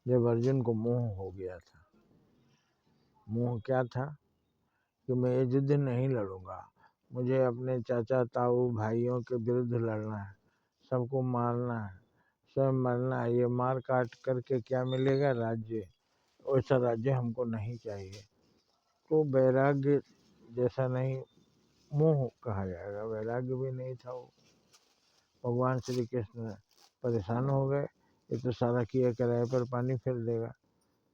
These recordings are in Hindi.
जब अर्जुन को मोह हो गया था। मोह क्या था कि मैं ये युद्ध नहीं लड़ूंगा, मुझे अपने चाचा ताऊ भाइयों के विरुद्ध लड़ना है, सबको मारना है, स्वयं मरना है। ये मार काट करके क्या मिलेगा? राज्य। वैसा राज्य हमको नहीं चाहिए। तो वैराग्य जैसा नहीं, मोह कहा जाएगा, वैराग्य भी नहीं था वो। भगवान श्री कृष्ण परेशान हो गए, ये तो सारा किया कराए पर पानी फेर देगा।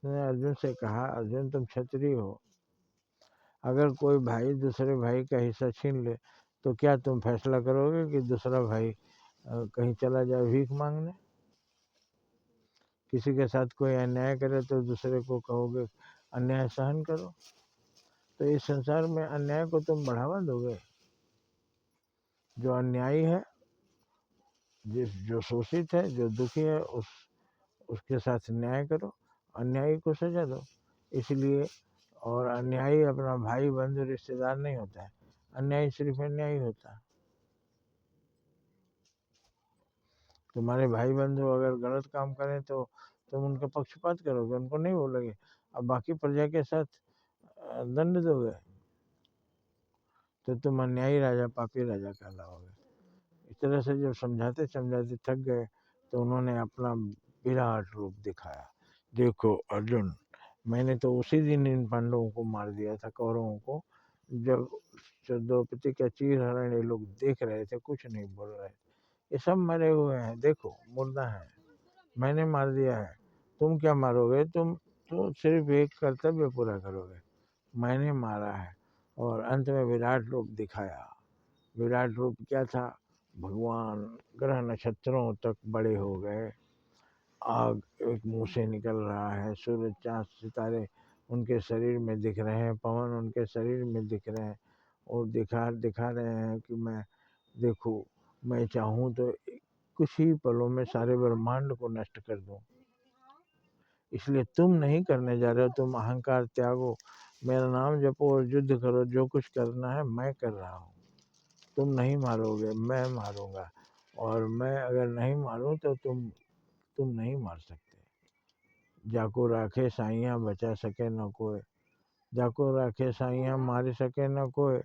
उन्होंने अर्जुन से कहा, अर्जुन तुम क्षत्रिय हो, अगर कोई भाई दूसरे भाई का हिस्सा छीन ले तो क्या तुम फैसला करोगे कि दूसरा भाई कहीं चला जाए भीख मांगने? किसी के साथ कोई अन्याय करे तो दूसरे को कहोगे अन्याय सहन करो? तो इस संसार में अन्याय को तुम बढ़ावा दोगे? जो अन्यायी है, जो शोषित है, जो दुखी है, उसके साथ न्याय करो, अन्यायी को सजा दो। इसलिए और अन्यायी अपना भाई बंधु रिश्तेदार नहीं होता है, अन्यायी सिर्फ अन्यायी होता है। तुम्हारे भाई बंधु अगर गलत काम करें तो तुम उनका पक्षपात करोगे, उनको नहीं बोलोगे, अब बाकी प्रजा के साथ दंड दोगे, तो तुम अन्यायी राजा, पापी राजा कहलाओगे। इस तरह से जब समझाते समझाते थक गए तो उन्होंने अपना विराट रूप दिखाया। देखो अर्जुन, मैंने तो उसी दिन इन पांडवों को मार दिया था, कौरवों को, जब द्रौपदी का चीरहरण ये लोग देख रहे थे, कुछ नहीं बोल रहे थे। ये सब मरे हुए हैं, देखो मुर्दा है, मैंने मार दिया है। तुम क्या मारोगे? तुम तो सिर्फ एक कर्तव्य पूरा करोगे, मैंने मारा है। और अंत में विराट रूप दिखाया। विराट रूप क्या था? भगवान ग्रह नक्षत्रों तक बड़े हो गए, आग एक मुंह से निकल रहा है, सूरज चांद सितारे उनके शरीर में दिख रहे हैं, पवन उनके शरीर में दिख रहे हैं, और दिखा रहे हैं कि मैं, देखो मैं चाहूँ तो कुछ ही पलों में सारे ब्रह्मांड को नष्ट कर दूं। इसलिए तुम नहीं करने जा रहे हो, तुम अहंकार त्यागो, मेरा नाम जपो और युद्ध करो, जो कुछ करना है मैं कर रहा हूँ। तुम नहीं मारोगे, मैं मारूंगा, और मैं अगर नहीं मारूं तो तुम नहीं मार सकते। जाको राखे साइयां बचा सके न कोई, जाको राखे साइयां मार सके न कोई,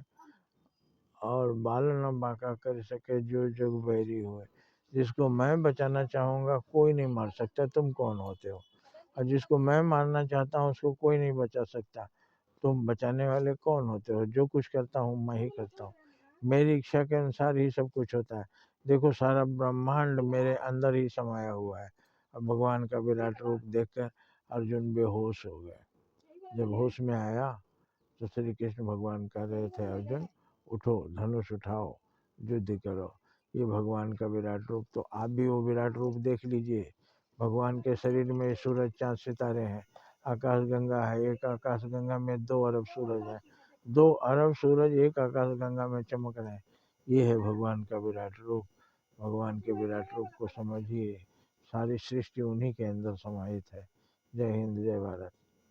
और बाल न बांका कर सके जो जग बैरी हुए। जिसको मैं बचाना चाहूँगा कोई नहीं मार सकता, तुम कौन होते हो? और जिसको मैं मारना चाहता हूँ उसको कोई नहीं बचा सकता, तुम बचाने वाले कौन होते हो? जो कुछ करता हूँ मैं ही करता हूँ, मेरी इच्छा के अनुसार ही सब कुछ होता है। देखो सारा ब्रह्मांड मेरे अंदर ही समाया हुआ है। अब भगवान का विराट रूप देखकर अर्जुन बेहोश हो गए। जब होश में आया तो श्री कृष्ण भगवान कह रहे थे, अर्जुन उठो, धनुष उठाओ, युद्ध करो। ये भगवान का विराट रूप, तो आप भी वो विराट रूप देख लीजिए। भगवान के शरीर में सूरज चांद सितारे हैं, आकाश गंगा है, एक आकाश गंगा में 2 अरब सूरज है, 2 अरब सूरज एक आकाश गंगा में चमक रहे हैं। ये है भगवान का विराट रूप। भगवान के विराट रूप को समझिए, सारी सृष्टि उन्हीं के अंदर समाहित है। जय हिंद, जय भारत।